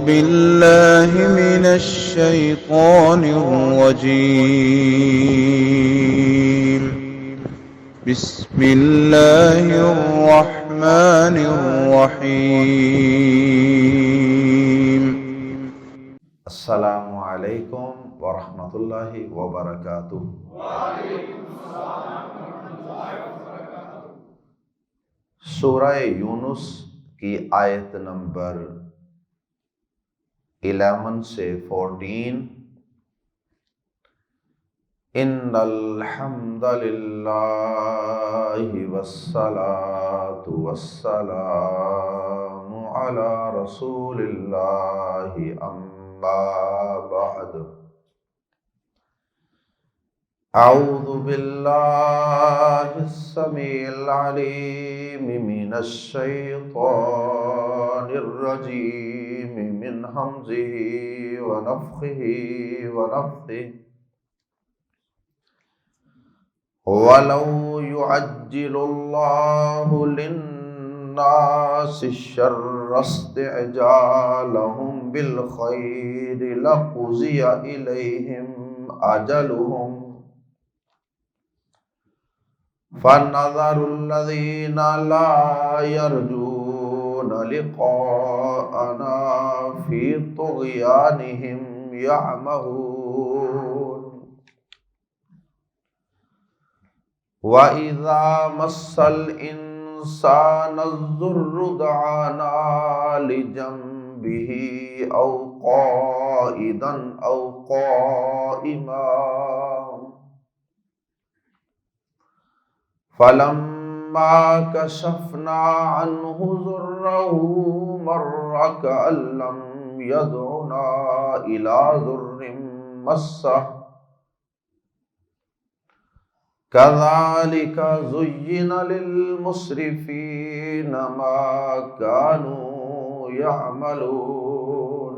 بالله من الشيطان الرجيم. بسم الله الرحمن الرحيم. السلام علیکم ورحمۃ اللہ وبرکاتہ۔ سورہ یونس کی آیت نمبر 11 سے 14۔ ان الحمد للہ والصلاة والسلام علی رسول اللہ اما بعد۔ اعوذ باللہ السمیع العلیم من الشیطان الرجیم من ہمزہ ونفخہ ونفثہ۔ وَلَوْ يُعَجِّلُ اللَّهُ لِلنَّاسِ الشَّرَّ اسْتِعْجَالَهُم بِالْخَيْرِ لَقُضِيَ إِلَيْهِمْ أَجَلُهُمْ فَنَذَرُ الَّذِينَ لَا يَرْجُونَ لِقَاءَنَا فِي طُغْيَانِهِمْ يَعْمَهُونَ۔ وَإِذَا مَسَّ الْإِنسَانَ الضُّرُّ دَعَانَا لِجَنبِهِ أَوْ قَاعِدًا أَوْ قَائِمًا فَلَمَّا كَشَفْنَا عَنْهُ ضُرَّهُ مَرَّ كَأَن لَّمْ يَدْعُنَا إِلَىٰ ضُرٍّ مَّسَّهُ كَذَلِكَ زُيِّنَ لِلْمُسْرِفِينَ مَا كَانُوا يَعْمَلُونَ۔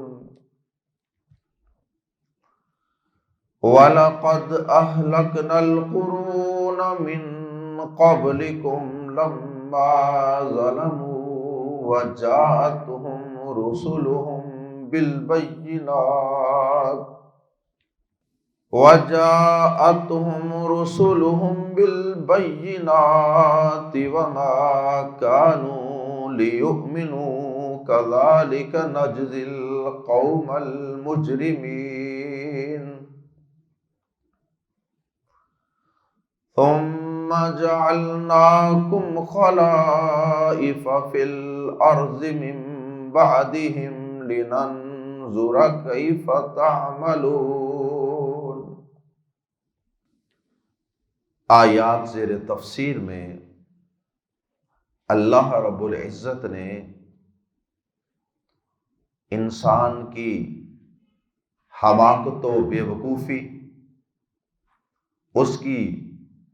وَلَقَدْ أَهْلَكْنَا الْقُرُونَ مِنْ قَبْلِكُمْ لَمَّا ظَلَمُوا وَجَاءَتْهُمْ رُسُلُهُم بِالْبَيِّنَاتِ وَمَا كَانُوا لِيُؤْمِنُوا كَذَلِكَ نَجْزِي الْقَوْمَ الْمُجْرِمِينَ۔ ثُمَّ جَعَلْنَاكُمْ خَلَائِفَ فِي الْأَرْضِ مِن بَعْدِهِمْ لِنَنظُرَ كَيْفَ تَعْمَلُونَ۔ آیات زیر تفسیر میں اللہ رب العزت نے انسان کی حماقت و بے وقوفی، اس کی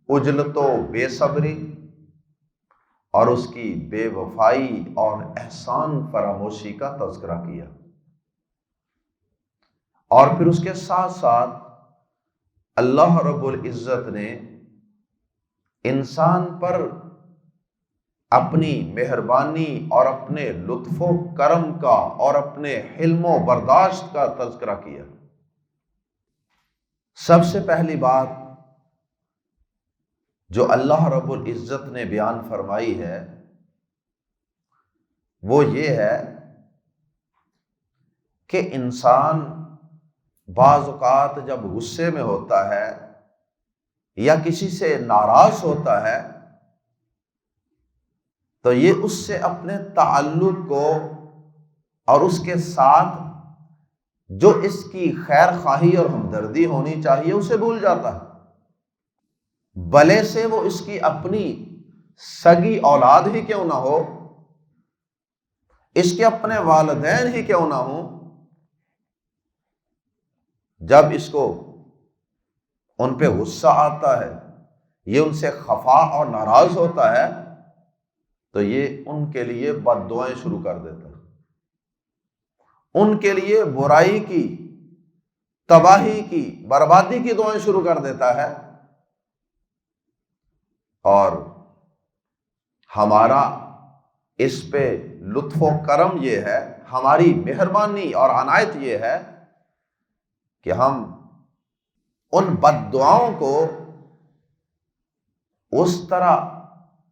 عجلت و بے صبری اور اس کی بے وفائی اور احسان فراموشی کا تذکرہ کیا، اور پھر اس کے ساتھ ساتھ اللہ رب العزت نے انسان پر اپنی مہربانی اور اپنے لطف و کرم کا اور اپنے حلم و برداشت کا تذکرہ کیا۔ سب سے پہلی بات جو اللہ رب العزت نے بیان فرمائی ہے وہ یہ ہے کہ انسان بعض اوقات جب غصے میں ہوتا ہے یا کسی سے ناراض ہوتا ہے تو یہ اس سے اپنے تعلق کو اور اس کے ساتھ جو اس کی خیر خواہی اور ہمدردی ہونی چاہیے اسے بھول جاتا ہے، بھلے سے وہ اس کی اپنی سگی اولاد ہی کیوں نہ ہو، اس کے اپنے والدین ہی کیوں نہ ہوں۔ جب اس کو ان پہ غصہ آتا ہے، یہ ان سے خفا اور ناراض ہوتا ہے، تو یہ ان کے لیے بد دعائیں شروع کر دیتا ہے، ان کے لیے برائی کی، تباہی کی، بربادی کی دعائیں شروع کر دیتا ہے۔ اور ہمارا اس پہ لطف و کرم یہ ہے، ہماری مہربانی اور عنایت یہ ہے کہ ہم ان بد دعاؤں کو اس طرح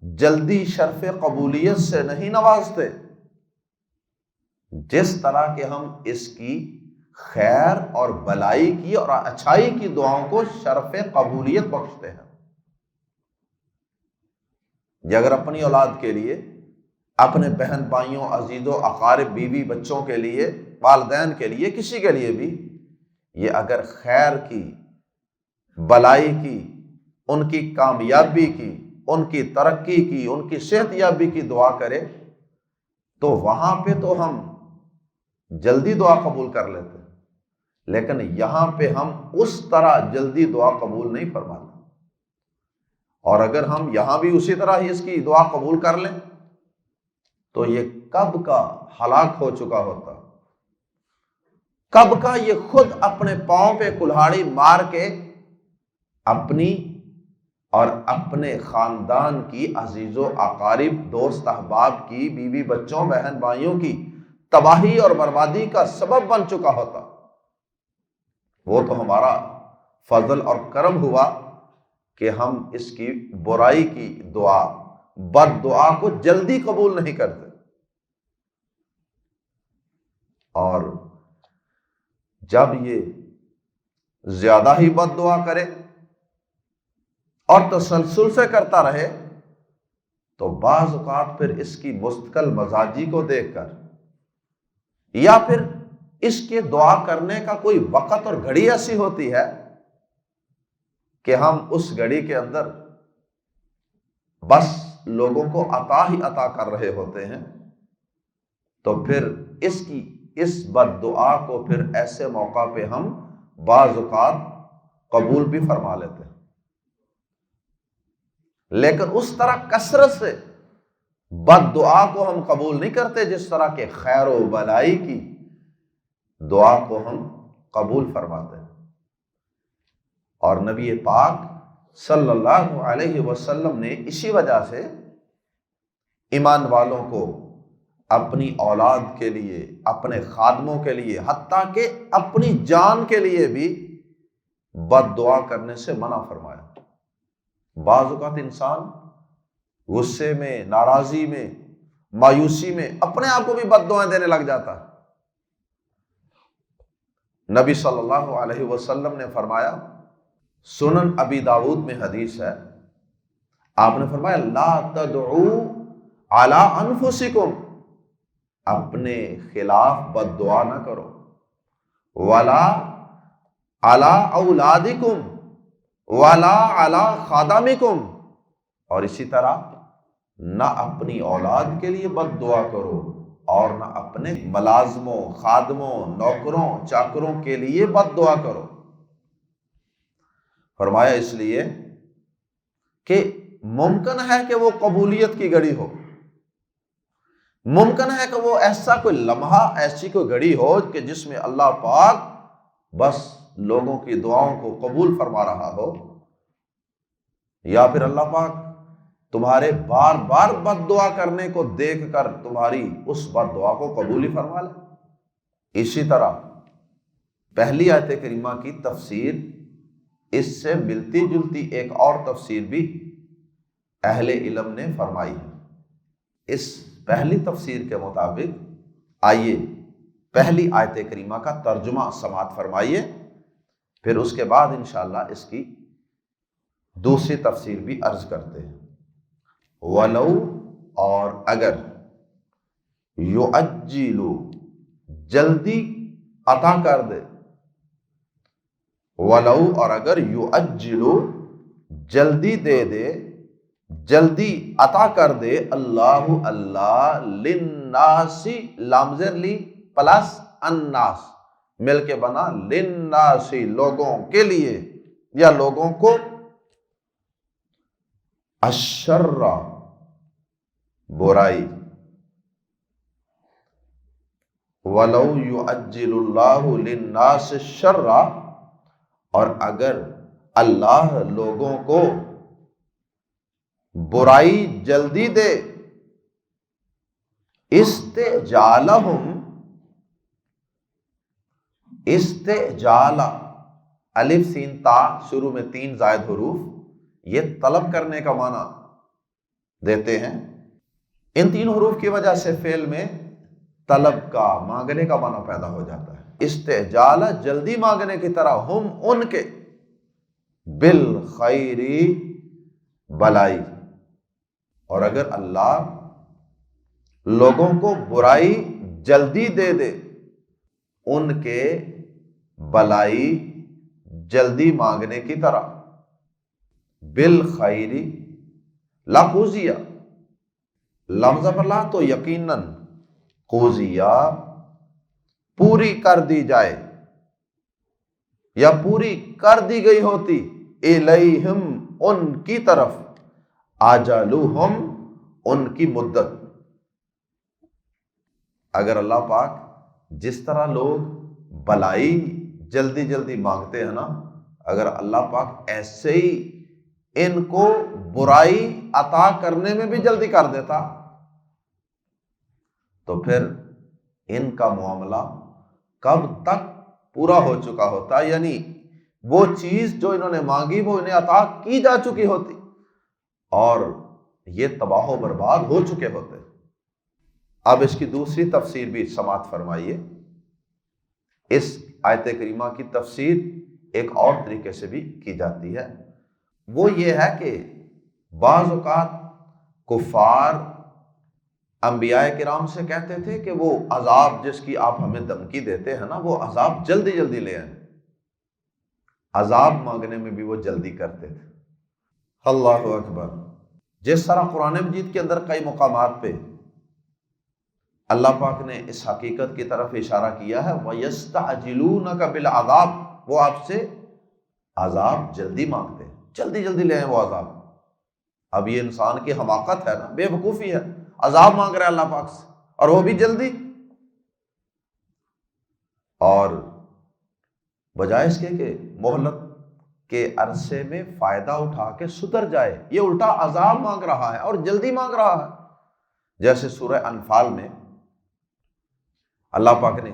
جلدی شرف قبولیت سے نہیں نوازتے جس طرح کہ ہم اس کی خیر اور بلائی کی اور اچھائی کی دعاؤں کو شرف قبولیت بخشتے ہیں۔ یہ اگر اپنی اولاد کے لیے، اپنے بہن بھائیوں، عزیزوں، اقارب، بیوی بچوں کے لیے، والدین کے لیے، کسی کے لیے بھی یہ اگر خیر کی، بلائی کی، ان کی کامیابی کی، ان کی ترقی کی، ان کی صحت یابی کی دعا کرے تو وہاں پہ تو ہم جلدی دعا قبول کر لیتے، لیکن یہاں پہ ہم اس طرح جلدی دعا قبول نہیں فرماتے، اور اگر ہم یہاں بھی اسی طرح ہی اس کی دعا قبول کر لیں تو یہ کب کا ہلاک ہو چکا ہوتا، کب کا یہ خود اپنے پاؤں پہ کلہاڑی مار کے اپنی اور اپنے خاندان کی، عزیز و اقارب، دوست احباب کی، بیوی بچوں، بہن بھائیوں کی تباہی اور بربادی کا سبب بن چکا ہوتا۔ وہ تو ہمارا فضل اور کرم ہوا کہ ہم اس کی برائی کی دعا، بد دعا کو جلدی قبول نہیں کرتے، اور جب یہ زیادہ ہی بد دعا کرے اور تسلسل سے کرتا رہے تو بعض اوقات پھر اس کی مستقل مزاجی کو دیکھ کر، یا پھر اس کے دعا کرنے کا کوئی وقت اور گھڑی ایسی ہوتی ہے کہ ہم اس گھڑی کے اندر بس لوگوں کو عطا ہی عطا کر رہے ہوتے ہیں، تو پھر اس بد دعا کو پھر ایسے موقع پہ ہم بعض اوقات قبول بھی فرما لیتے ہیں، لیکن اس طرح کثرت سے بد دعا کو ہم قبول نہیں کرتے جس طرح کہ خیر و بلائی کی دعا کو ہم قبول فرماتے ہیں۔ اور نبی پاک صلی اللہ علیہ وسلم نے اسی وجہ سے ایمان والوں کو اپنی اولاد کے لیے، اپنے خادموں کے لیے، حتیٰ کہ اپنی جان کے لیے بھی بد دعا کرنے سے منع فرمایا۔ بعض اوقات انسان غصے میں، ناراضی میں، مایوسی میں اپنے آپ کو بھی بد دعائیں دینے لگ جاتا ہے۔ نبی صلی اللہ علیہ وسلم نے فرمایا، سنن ابی داؤد میں حدیث ہے، آپ نے فرمایا لا تدعوا علی انفسکم، اپنے خلاف بد دعا نہ کرو، ولا علی اولادکم ولا علی خادمکم، اور اسی طرح نہ اپنی اولاد کے لیے بد دعا کرو اور نہ اپنے ملازموں، خادموں، نوکروں، چاکروں کے لیے بد دعا کرو۔ فرمایا اس لیے کہ ممکن ہے کہ وہ قبولیت کی گھڑی ہو، ممکن ہے کہ وہ ایسا کوئی لمحہ، ایسی کوئی گھڑی ہو کہ جس میں اللہ پاک بس لوگوں کی دعاؤں کو قبول فرما رہا ہو، یا پھر اللہ پاک تمہارے بار بار بد دعا کرنے کو دیکھ کر تمہاری اس بد دعا کو قبول ہی فرما لے۔ اسی طرح پہلی آیت کریمہ کی تفسیر اس سے ملتی جلتی ایک اور تفسیر بھی اہل علم نے فرمائی ہے۔ اس پہلی تفسیر کے مطابق آئیے پہلی آیت کریمہ کا ترجمہ سماعت فرمائیے، پھر اس کے بعد انشاءاللہ اس کی دوسری تفسیر بھی عرض کرتے ہیں۔ وَلَوْ، اور اگر، يُعَجِّلُ، جلدی عطا کر دے، وَلَوْ، اور اگر، يُعَجِّلُ، جلدی دے دے، جلدی عطا کر دے، اللہ للناس، لام زیر لی پلس الناس مل کے بنا للناس، لوگوں کے لیے یا لوگوں کو، الشر، برائی، وَلَوْ يُعَجِّلُ اللَّهُ لِلنَّاسِ الشَّرَّ، اور اگر اللہ لوگوں کو برائی جلدی دے، استعجالہم، استعجال، الف سین تا شروع میں 3 زائد حروف، یہ طلب کرنے کا معنی دیتے ہیں۔ ان 3 حروف کی وجہ سے فعل میں طلب کا، مانگنے کا معنی پیدا ہو جاتا ہے۔ استعجال جلدی مانگنے کی طرح، ہم ان کے، بالخیر بلائی، اور اگر اللہ لوگوں کو برائی جلدی دے دے، ان کے بلائی جلدی مانگنے کی طرح، بالخیر لقضیہ، لفظ پر لا تو یقیناً، قضیہ پوری کر دی جائے یا پوری کر دی گئی ہوتی، الیہم ان کی طرف، اجلہم ان کی مدت۔ اگر اللہ پاک جس طرح لوگ بلائی جلدی جلدی مانگتے ہیں نا، اگر اللہ پاک ایسے ہی ان کو برائی عطا کرنے میں بھی جلدی کر دیتا تو پھر ان کا معاملہ کب تک پورا ہو چکا ہوتا، یعنی وہ چیز جو انہوں نے مانگی وہ انہیں عطا کی جا چکی ہوتی اور یہ تباہ و برباد ہو چکے ہوتے۔ اب اس کی دوسری تفسیر بھی سماعت فرمائیے۔ اس آیت کریمہ کی تفسیر ایک اور طریقے سے بھی کی جاتی ہے، وہ یہ ہے کہ بعض اوقات کفار انبیاء کرام سے کہتے تھے کہ وہ عذاب جس کی آپ ہمیں دھمکی دیتے ہیں نا، وہ عذاب جلدی جلدی لے آئیں۔ عذاب مانگنے میں بھی وہ جلدی کرتے تھے۔ اللہ اکبر۔ جس طرح قرآن مجید کے اندر کئی مقامات پہ اللہ پاک نے اس حقیقت کی طرف اشارہ کیا ہے، وَيَسْتَعْجِلُونَكَ بِالْعَذَابِ، وہ آپ سے عذاب جلدی مانگتے ہیں، جلدی جلدی لے آئیں وہ عذاب۔ اب یہ انسان کی حماقت ہے نا، بے وقوفی ہے، عذاب مانگ رہا ہے اللہ پاک سے اور وہ بھی جلدی، اور بجائے اس کے کہ مہلت کے عرصے میں فائدہ اٹھا کے سدھر جائے، یہ الٹا عذاب مانگ رہا ہے اور جلدی مانگ رہا ہے۔ جیسے سورہ انفال میں اللہ پاک نے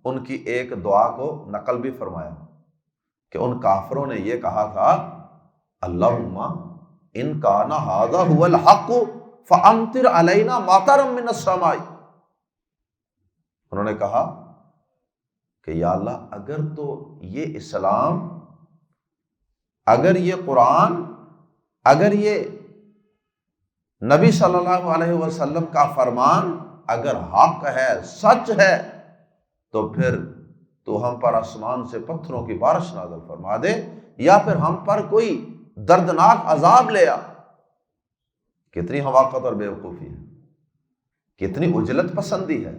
ان کی ایک دعا کو نقل بھی فرمایا کہ ان کافروں نے یہ کہا تھا، اللہم ان کان ھذا ھو الحق فامطر علینا مطرا من السماء، انہوں نے کہا کہ یا اللہ اگر تو یہ اسلام، اگر یہ قرآن، اگر یہ نبی صلی اللہ علیہ وسلم کا فرمان اگر حق ہے، سچ ہے، تو پھر تو ہم پر آسمان سے پتھروں کی بارش نازل فرما دے، یا پھر ہم پر کوئی دردناک عذاب لے آ۔ کتنی حماقت اور بیوقوفی ہے، کتنی عجلت پسندی ہے۔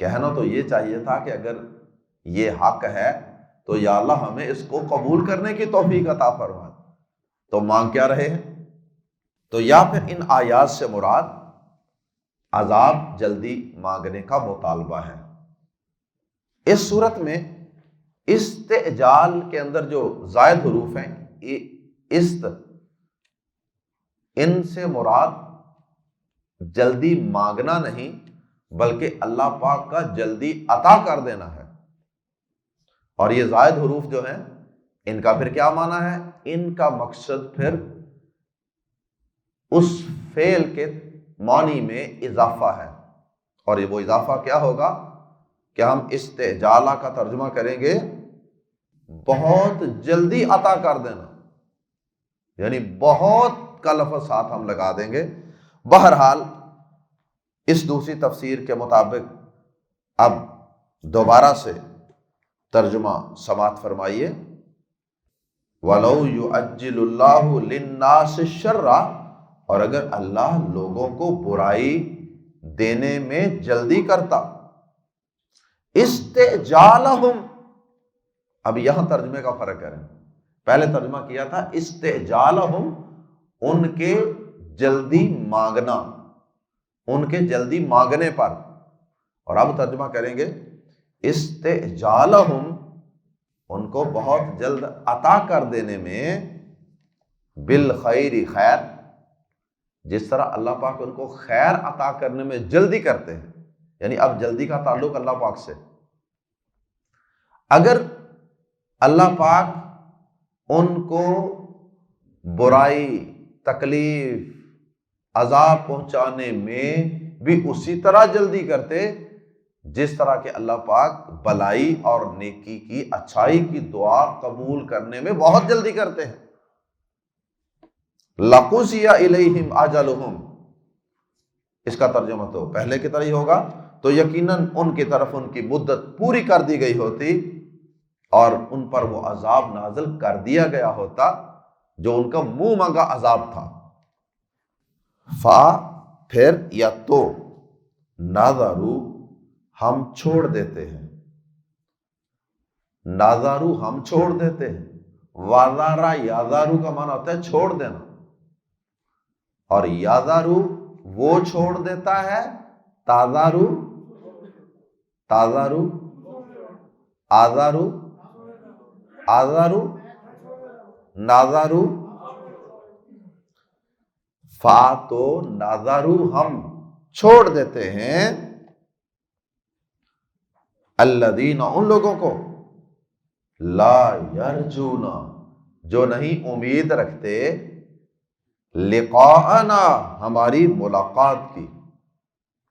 کہنا تو یہ چاہیے تھا کہ اگر یہ حق ہے تو یا اللہ ہمیں اس کو قبول کرنے کی توفیق عطا فرما، تو مانگ کیا رہے ہیں؟ تو یا پھر ان آیات سے مراد عذاب جلدی مانگنے کا مطالبہ ہے۔ اس صورت میں استعجال کے اندر جو زائد حروف ہیں، ان سے مراد جلدی مانگنا نہیں بلکہ اللہ پاک کا جلدی عطا کر دینا ہے۔ اور یہ زائد حروف جو ہیں ان کا پھر کیا معنی ہے؟ ان کا مقصد پھر اس فعل کے معنی میں اضافہ ہے، اور یہ وہ اضافہ کیا ہوگا کہ ہم استعجالہ کا ترجمہ کریں گے بہت جلدی عطا کر دینا، یعنی بہت کا لفظ ساتھ ہم لگا دیں گے۔ بہرحال اس دوسری تفسیر کے مطابق اب دوبارہ سے ترجمہ سماعت فرمائیے۔ وَلَوْ يُعَجِّلُ اللَّهُ لِلنَّاسِ الشَّرَّ، اور اگر اللہ لوگوں کو برائی دینے میں جلدی کرتا، استعجالہم، اب یہاں ترجمے کا فرق ہے، پہلے ترجمہ کیا تھا استعجالہم، ان کے جلدی مانگنا، ان کے جلدی مانگنے پر، اور اب ترجمہ کریں گے استعجالہم، ان کو بہت جلد عطا کر دینے میں، بالخیر، خیر، جس طرح اللہ پاک ان کو خیر عطا کرنے میں جلدی کرتے ہیں، یعنی اب جلدی کا تعلق اللہ پاک سے، اگر اللہ پاک ان کو برائی، تکلیف، عذاب پہنچانے میں بھی اسی طرح جلدی کرتے جس طرح کہ اللہ پاک بلائی اور نیکی کی، اچھائی کی دعا قبول کرنے میں بہت جلدی کرتے ہیں. لَقُضِيَ إِلَيْهِمْ أَجَلُهُمْ، اس کا ترجمہ تو پہلے کی طرح ہی ہوگا، تو یقیناً ان کی طرف ان کی مدت پوری کر دی گئی ہوتی اور ان پر وہ عذاب نازل کر دیا گیا ہوتا جو ان کا منہ مانگا عذاب تھا. پھر یا تو نَظَرُوا، ہم چھوڑ دیتے ہیں. نَظَرُوا ہم چھوڑ دیتے ہیں. وَذَرَ یَذَرُ کا معنی ہوتا ہے چھوڑ دینا، اور یَذَرُ وہ چھوڑ دیتا ہے. تَذَرُ، تَذَرُ، آذَرُ، آذَرُ، نَظَرُ. تو نَظَرُ ہم چھوڑ دیتے ہیں الذین ان لوگوں کو لا یرجون جو نہیں امید رکھتے لقاءنا ہماری ملاقات کی.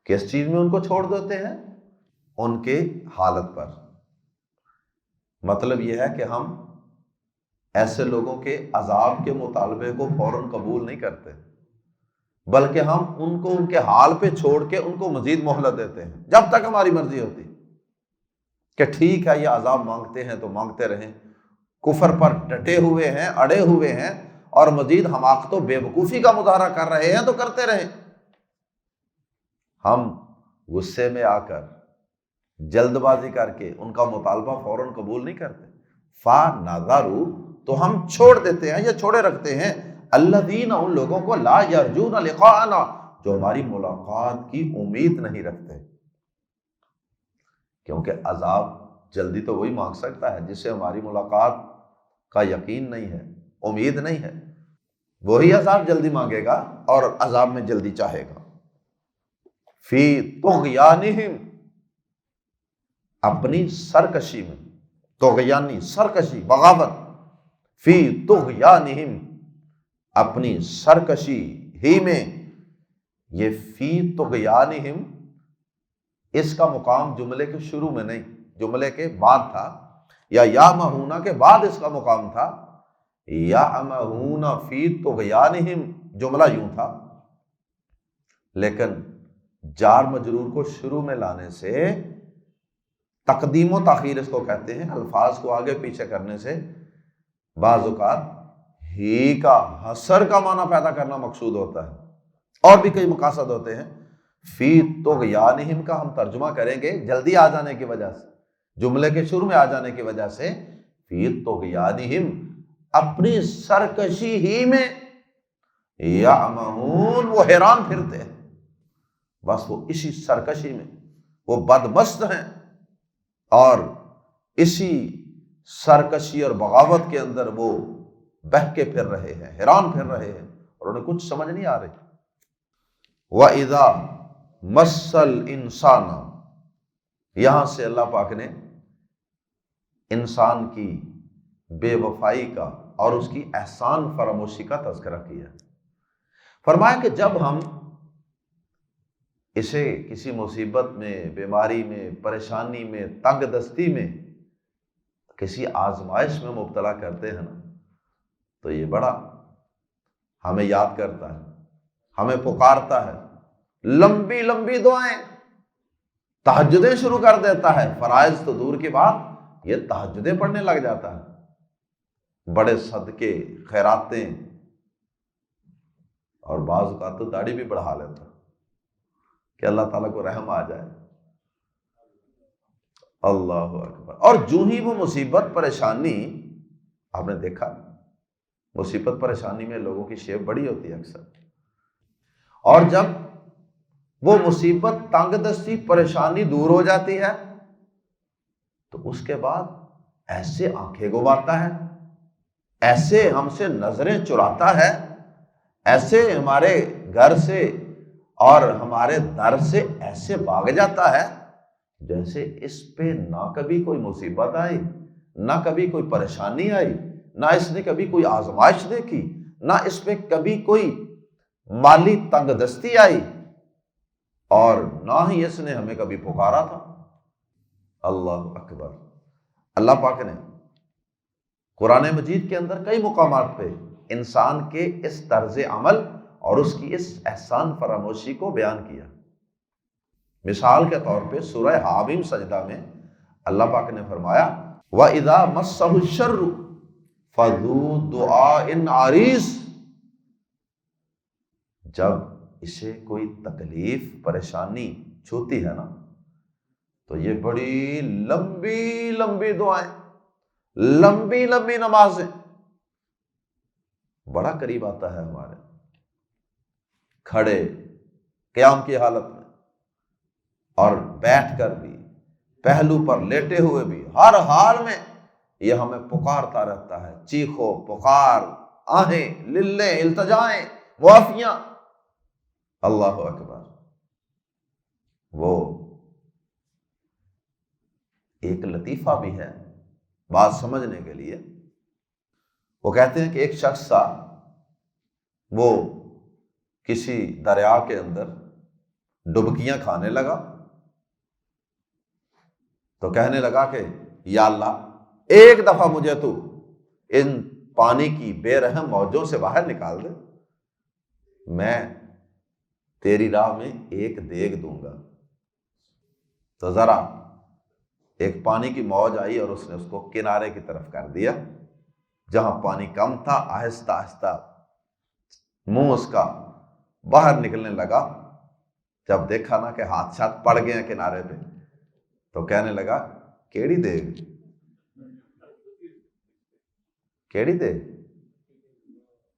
کس چیز میں ان کو چھوڑ دیتے ہیں؟ ان کے حالت پر. مطلب یہ ہے کہ ہم ایسے لوگوں کے عذاب کے مطالبے کو فوراً قبول نہیں کرتے، بلکہ ہم ان کو ان کے حال پہ چھوڑ کے ان کو مزید مہلت دیتے ہیں جب تک ہماری مرضی ہوتی کہ ٹھیک ہے یہ عذاب مانگتے ہیں تو مانگتے رہیں، کفر پر ڈٹے ہوئے ہیں، اڑے ہوئے ہیں اور مزید حماقت و بے وقوفی کا مظاہرہ کر رہے ہیں تو کرتے رہیں. ہم غصے میں آ کر، جلد بازی کر کے ان کا مطالبہ فوراً قبول نہیں کرتے. فَنَظَرُوا تو ہم چھوڑ دیتے ہیں یا چھوڑے رکھتے ہیں الذین ان لوگوں کو لا یرجون لقاءنا جو ہماری ملاقات کی امید نہیں رکھتے. کیونکہ عذاب جلدی تو وہی مانگ سکتا ہے جسے ہماری ملاقات کا یقین نہیں ہے، امید نہیں ہے، وہی عذاب جلدی مانگے گا اور عذاب میں جلدی چاہے گا. فی طغیانہم اپنی سرکشی میں، طغیانی سرکشی، بغاوت. فی طغیانہم اپنی سرکشی ہی میں. یہ فی طغیانہم اس کا مقام جملے کے شروع میں نہیں، جملے کے بعد تھا، یا یعمہون کے بعد اس کا مقام تھا. یعمہون فی طغیانہم جملہ یوں تھا، لیکن جار مجرور کو شروع میں لانے سے، تقدیم و تاخیر اس کو کہتے ہیں، الفاظ کو آگے پیچھے کرنے سے بعض اوقات ہی کا حصر کا معنی پیدا کرنا مقصود ہوتا ہے، اور بھی کئی مقاصد ہوتے ہیں. فی طغیانہم کا ہم ترجمہ کریں گے جلدی آ جانے کی وجہ سے، جملے کے شروع میں آ جانے کی وجہ سے. فی طغیانہم اپنی سرکشی ہی میں، یعمہون وہ حیران پھرتے ہیں، بس وہ اسی سرکشی میں وہ بدمست ہیں اور اسی سرکشی اور بغاوت کے اندر وہ بہہ کے پھر رہے ہیں، حیران پھر رہے ہیں اور انہیں کچھ سمجھ نہیں آ رہی. وَإِذَا مَسَّ الْإِنسَانَ یہاں سے اللہ پاک نے انسان کی بے وفائی کا اور اس کی احسان فراموشی کا تذکرہ کیا. فرمایا کہ جب ہم اسے کسی مصیبت میں، بیماری میں، پریشانی میں، تنگ دستی میں، کسی آزمائش میں مبتلا کرتے ہیں نا، تو یہ بڑا ہمیں یاد کرتا ہے، ہمیں پکارتا ہے، لمبی لمبی دعائیں، تہجدیں شروع کر دیتا ہے. فرائض تو دور کی بات، یہ تہجدیں پڑھنے لگ جاتا ہے، بڑے صدقے، خیراتیں، اور بعض اوقات تو داڑھی بھی بڑھا لیتا کہ اللہ تعالیٰ کو رحم آ جائے. اللہ اکبر. اور جو ہی وہ مصیبت پریشانی، آپ نے دیکھا مصیبت پریشانی میں لوگوں کی شیپ بڑی ہوتی ہے اکثر، اور جب وہ مصیبت، تنگ دستی، پریشانی دور ہو جاتی ہے تو اس کے بعد ایسے آنکھیں گواتا ہے، ایسے ہم سے نظریں چراتا ہے، ایسے ہمارے گھر سے اور ہمارے در سے ایسے بھاگ جاتا ہے جیسے اس پہ نہ کبھی کوئی مصیبت آئی، نہ کبھی کوئی پریشانی آئی، نہ اس نے کبھی کوئی آزمائش دیکھی، نہ اس پہ کبھی کوئی مالی تنگ دستی آئی، اور نہ ہی اس نے ہمیں کبھی پکارا تھا۔ اللہ اکبر۔ اللہ پاک نے قرآن مجید کے اندر کئی مقامات پہ انسان کے اس طرز عمل اور اس کی اس احسان فراموشی کو بیان کیا۔ مثال کے طور پہ سورہ حامیم سجدہ میں اللہ پاک نے فرمایا وَإِذَا مَسَّهُ الشَّرُّ فَذُو دُعَاءٍ عَرِيضٍ، جب اسے کوئی تکلیف پریشانی چھوتی ہے نا تو یہ بڑی لمبی لمبی دعائیں، لمبی لمبی نمازیں، بڑا قریب آتا ہے ہمارے، کھڑے قیام کی حالت میں اور بیٹھ کر بھی، پہلو پر لیٹے ہوئے بھی، ہر حال میں یہ ہمیں پکارتا رہتا ہے، چیخو پکار، آہیں للے التجائیں معافیاں۔ اللہ اکبر۔ وہ ایک لطیفہ بھی ہے بات سمجھنے کے لیے۔ وہ کہتے ہیں کہ ایک شخص تھا، وہ کسی دریا کے اندر ڈبکیاں کھانے لگا تو کہنے لگا کہ یا اللہ ایک دفعہ مجھے تو ان پانی کی بے رحم موجوں سے باہر نکال دے، میں تیری راہ میں ایک دیگ دوں گا۔ تو ذرا ایک پانی کی موج آئی اور اس نے اس کو کنارے کی طرف کر دیا، جہاں پانی کم تھا آہستہ آہستہ منہ اس کا باہر نکلنے لگا۔ جب دیکھا نا کہ ہاتھ شاتھ پڑ گئے ہیں کنارے پہ تو کہنے لگا کیڑی دیگ، کیڑی دیگ؟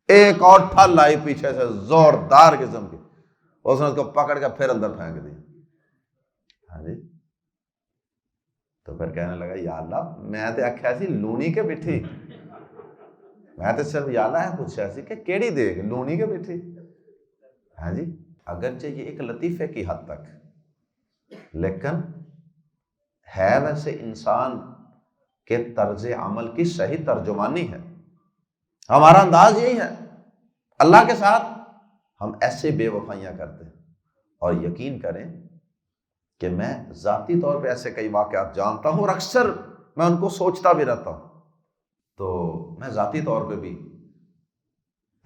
ایک اور ٹھل آئی پیچھے سے زوردار قسم کی، اس نے اس کو پکڑ کے پھر اندر پھینک دیا۔ ہاں جی۔ تو پھر کہنے لگا یا اللہ میں تے آکھیا سی لونی کے بٹھی، میں تے صرف یا اللہ پوچھا سی کہ کیڑی دیگ، لونی کے بٹھی۔ ہاں جی۔ اگرچہ یہ ایک لطیفے کی حد تک، لیکن ہے ویسے انسان کے طرز عمل کی صحیح ترجمانی ہے۔ ہمارا انداز یہی ہے، اللہ کے ساتھ ہم ایسے بے وفائیاں کرتے ہیں، اور یقین کریں کہ میں ذاتی طور پہ ایسے کئی واقعات جانتا ہوں اور اکثر میں ان کو سوچتا بھی رہتا ہوں۔ تو میں ذاتی طور پہ بھی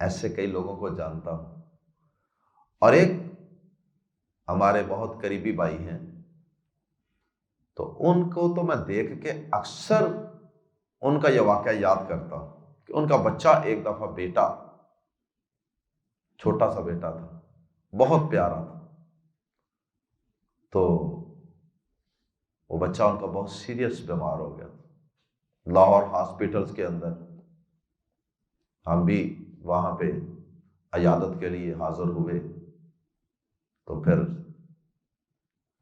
ایسے کئی لوگوں کو جانتا ہوں، اور ایک ہمارے بہت قریبی بھائی ہیں، تو ان کو تو میں دیکھ کے اکثر ان کا یہ واقعہ یاد کرتا ہوں کہ ان کا بچہ ایک دفعہ بیٹا، چھوٹا سا بیٹا تھا، بہت پیارا تھا، تو وہ بچہ ان کا بہت سیریس بیمار ہو گیا تھا لاہور ہاسپٹلز کے اندر۔ ہم بھی وہاں پہ عیادت کے لیے حاضر ہوئے، تو پھر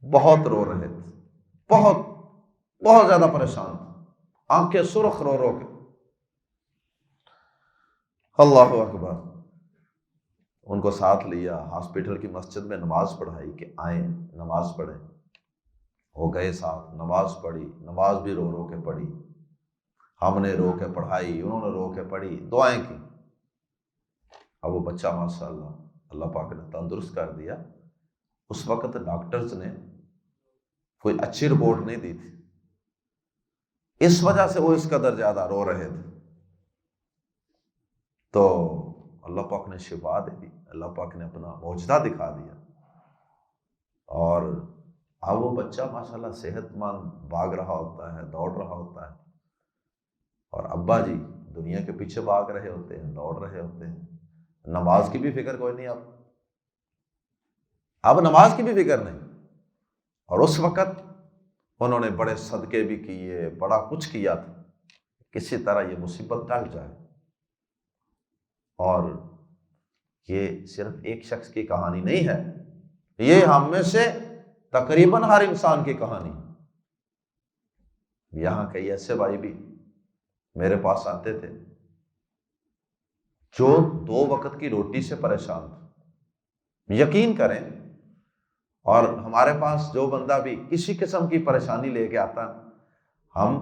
بہت رو رہے تھے، بہت بہت زیادہ پریشان تھے، آنکھیں سرخ رو رو کے۔ اللہ اکبر۔ ان کو ساتھ لیا، ہاسپٹل کی مسجد میں نماز پڑھائی کہ آئیں نماز پڑھیں، وہ گئے ساتھ، نماز پڑھی، نماز بھی رو رو کے پڑھی، ہم نے رو کے پڑھائی، انہوں نے رو کے پڑھی، دعائیں کی۔ اب وہ بچہ ماشاء اللہ اللہ پاک نے تندرست کر دیا۔ اس وقت ڈاکٹرز نے کوئی اچھی رپورٹ نہیں دی تھی، اس وجہ سے وہ اس قدر زیادہ رو رہے تھے۔ تو اللہ پاک نے شفا دے دی، اللہ پاک نے اپنا معجزہ دکھا دیا، اور اب وہ بچہ ماشاءاللہ صحت مند بھاگ رہا ہوتا ہے، دوڑ رہا ہوتا ہے، اور ابا جی دنیا کے پیچھے بھاگ رہے ہوتے ہیں، دوڑ رہے ہوتے ہیں، نماز کی بھی فکر کوئی نہیں، اب نماز کی بھی فکر نہیں۔ اور اس وقت انہوں نے بڑے صدقے بھی کیے، بڑا کچھ کیا تھا، کسی طرح یہ مصیبت ٹل جائے۔ اور یہ صرف ایک شخص کی کہانی نہیں ہے، یہ ہم میں سے تقریباً ہر انسان کی کہانی۔ یہاں کئی ایسے بھائی بھی میرے پاس آتے تھے جو 2 وقت کی روٹی سے پریشان تھے۔ یقین کریں اور ہمارے پاس جو بندہ بھی کسی قسم کی پریشانی لے کے آتا ہے، ہم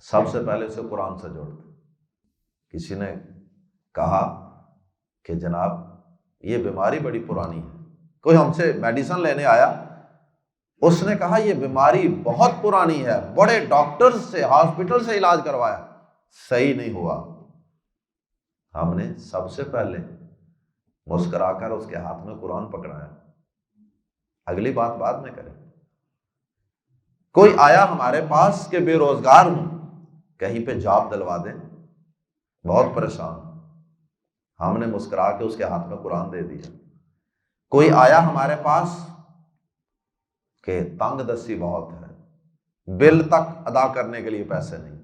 سب سے پہلے اسے قرآن سے جوڑتے ہیں۔ کسی نے کہا کہ جناب یہ بیماری بڑی پرانی ہے، کوئی ہم سے میڈیسن لینے آیا، اس نے کہا یہ بیماری بہت پرانی ہے، بڑے ڈاکٹر سے، ہاسپٹل سے علاج کروایا، صحیح نہیں ہوا۔ ہم نے سب سے پہلے مسکرا کر اس کے ہاتھ میں قرآن پکڑایا، اگلی بات بعد میں کریں۔ کوئی آیا ہمارے پاس کہ بے روزگار ہوں، کہیں پہ جاب دلوا دیں، بہت پریشان، ہم نے مسکرا کے اس کے ہاتھ میں قرآن دے دیا۔ کوئی آیا ہمارے پاس کہ تنگ دستی بہت ہے، بل تک ادا کرنے کے لیے پیسے نہیں،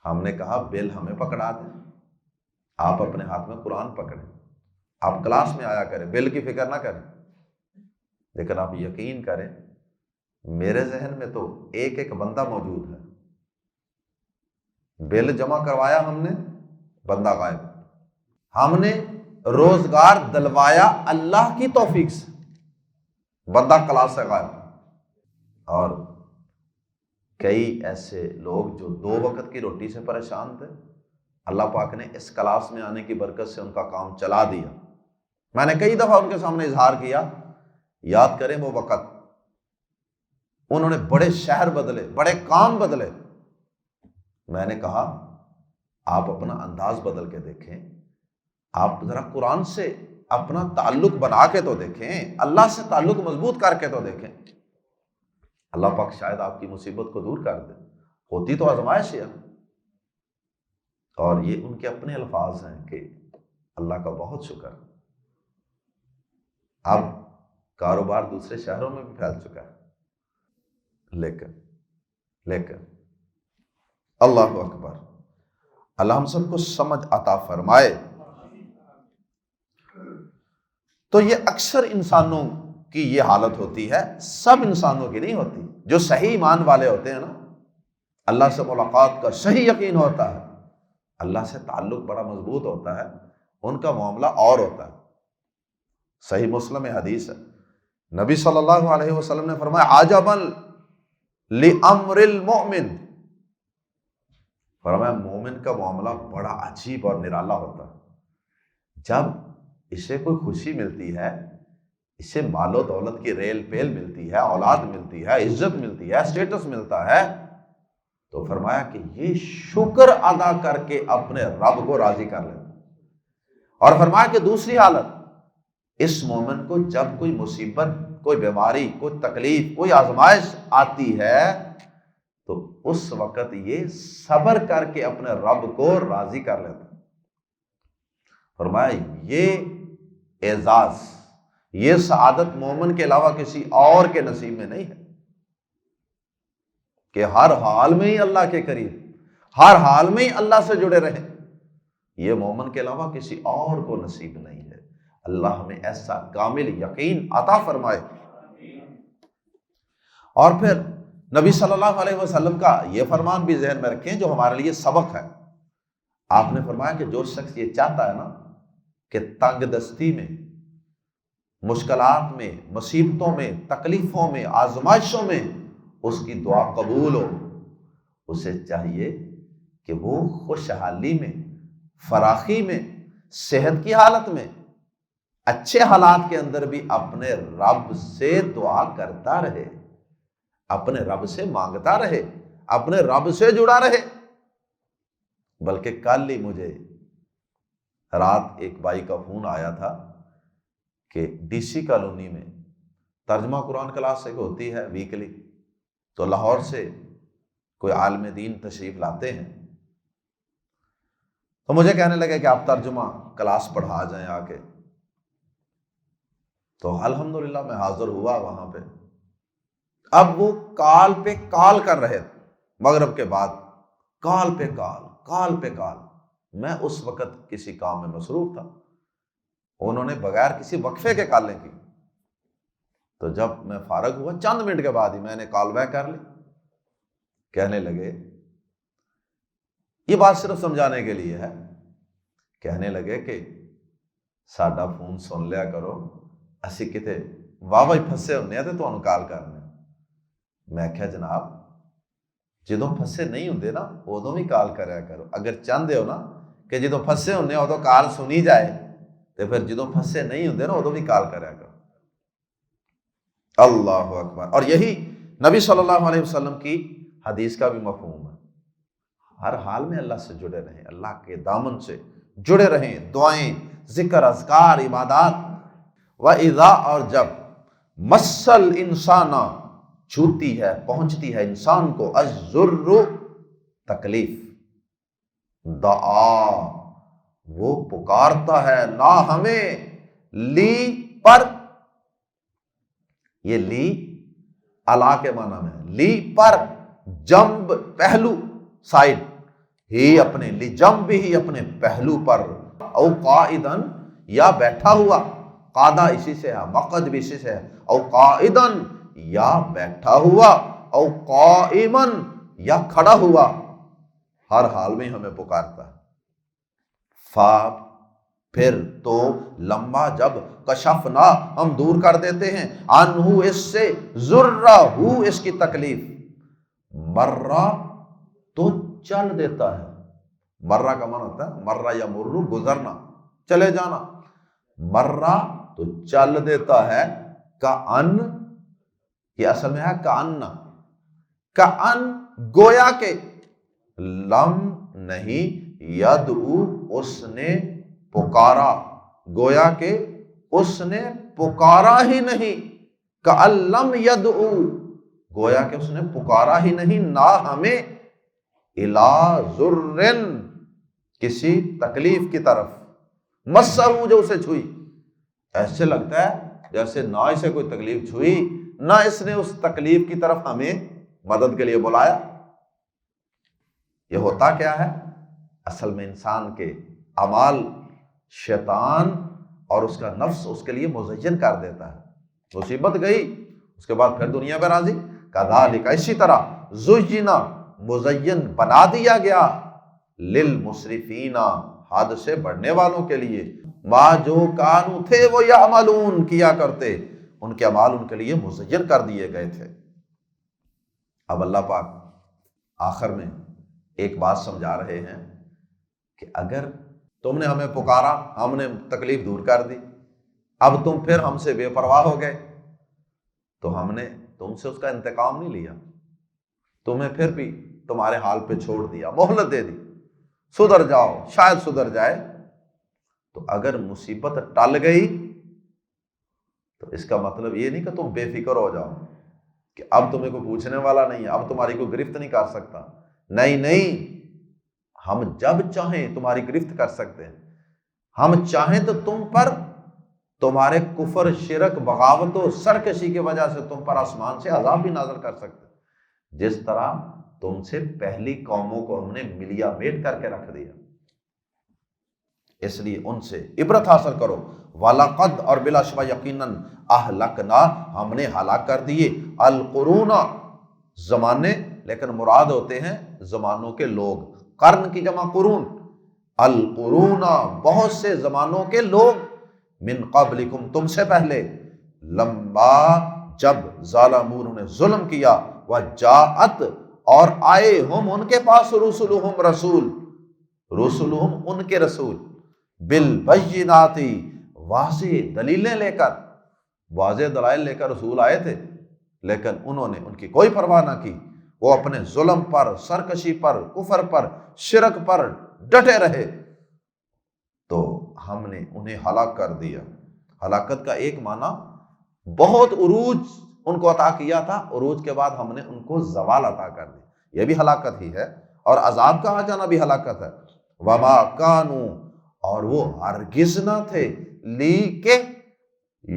ہم نے کہا بل ہمیں پکڑا دیں، آپ اپنے ہاتھ میں قرآن پکڑیں، آپ کلاس میں آیا کریں، بل کی فکر نہ کریں۔ لیکن آپ یقین کریں میرے ذہن میں تو ایک ایک بندہ موجود ہے، بل جمع کروایا ہم نے، بندہ غائب، ہم نے روزگار دلوایا اللہ کی توفیق سے، بندہ کلاس سے غائب۔ اور کئی ایسے لوگ جو 2 وقت کی روٹی سے پریشان تھے، اللہ پاک نے اس کلاس میں آنے کی برکت سے ان کا کام چلا دیا۔ میں نے کئی دفعہ ان کے سامنے اظہار کیا، یاد کریں وہ وقت، انہوں نے بڑے شہر بدلے، بڑے کام بدلے۔ میں نے کہا آپ اپنا انداز بدل کے دیکھیں، آپ ذرا قرآن سے اپنا تعلق بنا کے تو دیکھیں، اللہ سے تعلق مضبوط کر کے تو دیکھیں، اللہ پاک شاید آپ کی مصیبت کو دور کر دے۔ ہوتی تو آزمائش ہے، اور یہ ان کے اپنے الفاظ ہیں کہ اللہ کا بہت شکر، اب کاروبار دوسرے شہروں میں بھی پھیل چکا ہے، لیکن اللہ اکبر، اللہ ہم سب کو سمجھ عطا فرمائے۔ تو یہ اکثر انسانوں کی یہ حالت ہوتی ہے، سب انسانوں کی نہیں ہوتی۔ جو صحیح ایمان والے ہوتے ہیں نا، اللہ سے ملاقات کا صحیح یقین ہوتا ہے، اللہ سے تعلق بڑا مضبوط ہوتا ہے، ان کا معاملہ اور ہوتا ہے۔ صحیح مسلم میں حدیث ہے، نبی صلی اللہ علیہ وسلم نے فرمایا عجبا لامر المؤمن، فرمایا مومن کا معاملہ بڑا عجیب اور نرالا ہوتا ہے۔ جب اسے کوئی خوشی ملتی ہے، اسے مال و دولت کی ریل پیل ملتی ہے، اولاد ملتی ہے، عزت ملتی ہے، اسٹیٹس ملتا ہے، تو فرمایا کہ یہ شکر ادا کر کے اپنے رب کو راضی کر لیتا۔ اور فرمایا کہ دوسری حالت، اس مومن کو جب کوئی مصیبت، کوئی بیماری، کوئی تکلیف، کوئی آزمائش آتی ہے تو اس وقت یہ صبر کر کے اپنے رب کو راضی کر لیتا۔ فرمایا یہ اعزاز، یہ سعادت مومن کے علاوہ کسی اور کے نصیب میں نہیں ہے، کہ ہر حال میں ہی اللہ کے قریب، ہر حال میں ہی اللہ سے جڑے رہیں، یہ مومن کے علاوہ کسی اور کو نصیب نہیں ہے۔ اللہ ہمیں ایسا کامل یقین عطا فرمائے۔ اور پھر نبی صلی اللہ علیہ وسلم کا یہ فرمان بھی ذہن میں رکھیں جو ہمارے لیے سبق ہے۔ آپ نے فرمایا کہ جو شخص یہ چاہتا ہے نا کہ تنگ دستی میں، مشکلات میں، مصیبتوں میں، تکلیفوں میں، آزمائشوں میں اس کی دعا قبول ہو، اسے چاہیے کہ وہ خوشحالی میں، فراخی میں، صحت کی حالت میں، اچھے حالات کے اندر بھی اپنے رب سے دعا کرتا رہے، اپنے رب سے مانگتا رہے، اپنے رب سے جڑا رہے۔ بلکہ کل ہی مجھے رات ایک بھائی کا فون آیا تھا کہ ڈی سی کالونی میں ترجمہ قرآن کلاس ایک ہوتی ہے ویکلی، تو لاہور سے کوئی عالم دین تشریف لاتے ہیں، تو مجھے کہنے لگے کہ آپ ترجمہ کلاس پڑھا جائیں آ کے۔ تو الحمدللہ میں حاضر ہوا وہاں پہ۔ اب وہ کال پہ کال کر رہے تھے، مغرب کے بعد کال پہ کال، میں اس وقت کسی کام میں مصروف تھا، انہوں نے بغیر کسی وقفے کے کالیں کی۔ تو جب میں فارغ ہوا چند منٹ کے بعد ہی میں نے کال بیک کر لی۔ کہنے لگے، یہ بات صرف سمجھانے کے لیے ہے، کہنے لگے کہ ساڈا فون سن لیا کرو، اسی کتے واہ واہ پھسے ہونے تے تانوں کال کرنے. میں کہا جناب جدوں پھسے نہیں ہوندے نا ادوں بھی کال کریا کرو. اگر چاہتے ہو نا کہ جدوں پھسے ہونے ادوں کال سنی جائے تو پھر جدوں پھسے نہیں ہوندے نا ادوں بھی کال کریا کرو. اللہ اکبر. اور یہی نبی صلی اللہ علیہ وسلم کی حدیث کا بھی مفہوم ہے. ہر حال میں اللہ سے جڑے رہیں, اللہ کے دامن سے جڑے رہیں. دعائیں, ذکر, اذکار, عبادات. وَإِذَا اور جب مسل انسانہ چھوتی ہے پہنچتی ہے انسان کو الضر تکلیف, دعا وہ پکارتا ہے نا ہمیں لی پر. یہ لی الا کے معنی میں, لی پر جنب پہلو سائڈ, ہی اپنے لی جنب ہی اپنے پہلو پر, او قائدن یا بیٹھا ہوا, قادہ اسی سے ہے, مقعد بھی اسی سے ہے, او قائدن یا بیٹھا ہوا, او قائمن یا کھڑا ہوا, ہر حال میں ہمیں پکارتا ہے. فا پھر تو لمبا جب کشفنا ہم دور کر دیتے ہیں, انہو اس سے, ذرہ اس کی تکلیف, مرہ تو چل دیتا ہے. مرہ کا معنی ہوتا ہے مرہ یا مرو گزرنا, چلے جانا. مرہ تو چل دیتا ہے, کأن یہ اصل میں ہے کأن, کأن گویا کہ, لم نہیں, یدعو اس نے پکارا, گویا کہ اس نے پکارا ہی نہیں, کأن لم یدعو گویا کہ اس نے پکارا ہی نہیں, نہ ہمیں, الا ذرن کسی تکلیف کی طرف, مسہو جو اسے چھوئی. ایسے لگتا ہے جیسے نہ اسے کوئی تکلیف چھوئی, نہ اس نے اس تکلیف کی طرف ہمیں مدد کے لیے بلایا. یہ ہوتا کیا ہے؟ اصل میں انسان کے اعمال شیطان اور اس کا نفس اس کے لیے مزین کر دیتا ہے. مصیبت گئی اس کے بعد پھر دنیا میں راضی. کذالک اسی طرح, زینا مزین بنا دیا گیا, للمسرفین حد سے بڑھنے والوں کے لیے, ما جو کانو تھے وہ یعملون کیا کرتے, ان کے اعمال ان کے لیے مزین کر دیے گئے تھے. اب اللہ پاک آخر میں ایک بات سمجھا رہے ہیں کہ اگر تم نے ہمیں پکارا, ہم نے تکلیف دور کر دی, اب تم پھر ہم سے بے پرواہ ہو گئے, تو ہم نے تم سے اس کا انتقام نہیں لیا, تمہیں پھر بھی تمہارے حال پہ چھوڑ دیا, مہلت دے دی, سدھر جاؤ, شاید سدھر جائے. تو اگر مصیبت ٹل گئی تو اس کا مطلب یہ نہیں کہ تم بے فکر ہو جاؤ کہ اب تمہیں کوئی پوچھنے والا نہیں ہے, اب تمہاری کوئی گرفت نہیں کر سکتا. نہیں نہیں, ہم جب چاہیں تمہاری گرفت کر سکتے ہیں. ہم چاہیں تو تم پر تمہارے کفر, شرک, بغاوت و سرکشی کی وجہ سے تم پر آسمان سے عذاب بھی نازل کر سکتے ہیں, جس طرح تم سے پہلی قوموں کو ہم نے ملیا میٹ کر کے رکھ دیا. اس لیے ان سے عبرت حاصل کرو. وَلَقَدْ اور بلا شبہ یقیناً, اہلکنا ہم نے ہلاک کر دیے, القرون زمانے, لیکن مراد ہوتے ہیں زمانوں کے لوگ, قرن کی جمع قرون, القرون بہت سے زمانوں کے لوگ, من قبلکم تم سے پہلے, لما جب, ظالموا انہوں نے ظلم کیا, وجاءت اور آئے, ہم ان کے پاس, رسلہم رسول, رسلہم ان کے رسول, بالبینات واضح دلیلیں لے کر, واضح دلائل لے کر رسول آئے تھے, لیکن انہوں نے ان کی کوئی پرواہ نہ کی. وہ اپنے ظلم پر, سرکشی پر, کفر پر, شرک پر ڈٹے رہے, تو ہم نے انہیں ہلاک کر دیا. ہلاکت کا ایک معنی بہت عروج ان کو عطا کیا تھا, عروج کے بعد ہم نے ان کو زوال عطا کر دی, یہ بھی ہلاکت ہی ہے, اور عذاب کا آ جانا بھی ہلاکت ہے. وما کانو اور وہ ہرگز نہ تھے, لی کے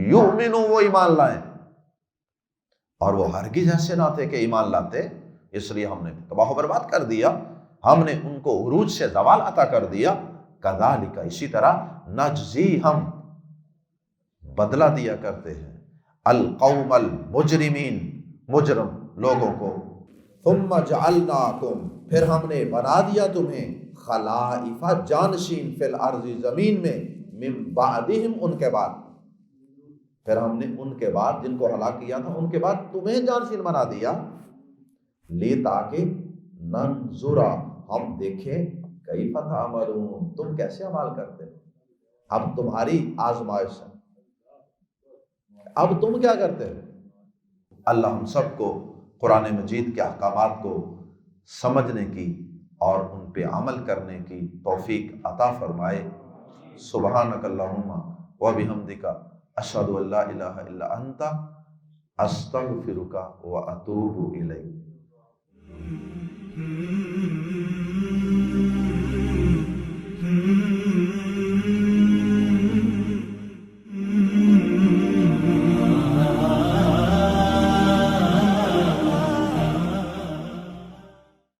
یؤمنو وہ ایمان لائیں, اور وہ ہرگز ایسے نہ تھے کہ ایمان لاتے, اس لیے ہم نے تباہ و برباد کر دیا, ہم نے ان کو عروج سے زوال عطا کر دیا. کذالک اسی طرح, نجزی ہم بدلہ دیا کرتے ہیں, القوم المجرمین مجرم لوگوں کو. ثم جعلناکم پھر ہم نے بنا دیا تمہیں, خلائف جانشین فی الارض زمین میں, من بعدہم ان کے بعد, پھر ہم نے ان کے بعد جن کو ہلاک کیا تھا ان کے بعد تمہیں جانشین بنا دیا، لی تاکہ ننظرا ہم دیکھیں کیف تعملون تم کیسے عمل کرتے ہو، اب تمہاری آزمائش ہے، اب تم کیا کرتے ہو۔ اللہ ہم سب کو قرآن مجید کے احکامات کو سمجھنے کی اور ان پہ عمل کرنے کی توفیق عطا فرمائے۔ سبحانک اللہم و بحمدک اشہد ان لا الہ الا انت استغفرک و اتوب الیک۔